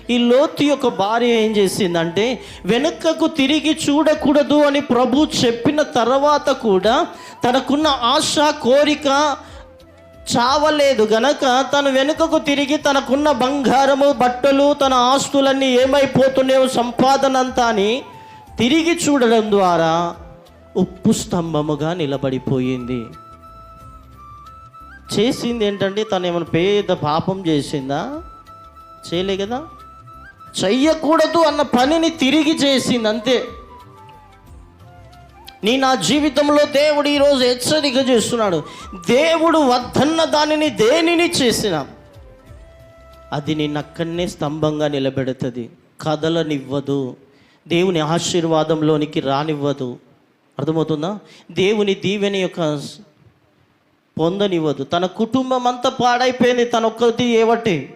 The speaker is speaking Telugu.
ఈ లోతు యొక్క భార్య ఏం చేసిందంటే వెనుకకు తిరిగి చూడకూడదు అని ప్రభు చెప్పిన తర్వాత కూడా తనకున్న ఆశ కోరిక చావలేదు గనక తను వెనుకకు తిరిగి తనకున్న బంగారము బట్టలు తన ఆస్తులన్నీ ఏమైపోతున్నాయో సంపాదన అంతా అని తిరిగి చూడడం ద్వారా ఉప్పు స్తంభముగా నిలబడిపోయింది. చేసింది ఏంటంటే తను ఏమైనా పేద పాపం చేసిందా? చేయలే కదా. చెయ్యకూడదు అన్న పనిని తిరిగి చేసింది అంతే. నా జీవితంలో దేవుడు ఈరోజు హెచ్చరిక చేస్తున్నాడు. దేవుడు వద్దన్న దానిని దేనిని చేసినా అది నిన్ను అక్కడనే స్తంభంగా నిలబెడుతుంది, కదలనివ్వదు, దేవుని ఆశీర్వాదంలోనికి రానివ్వదు. అర్థమవుతుందా? దేవుని దీవెన యొక్క పొందనివ్వదు. తన కుటుంబం అంతా పాడైపోయింది తన ఒక్కటి ఏవట్టి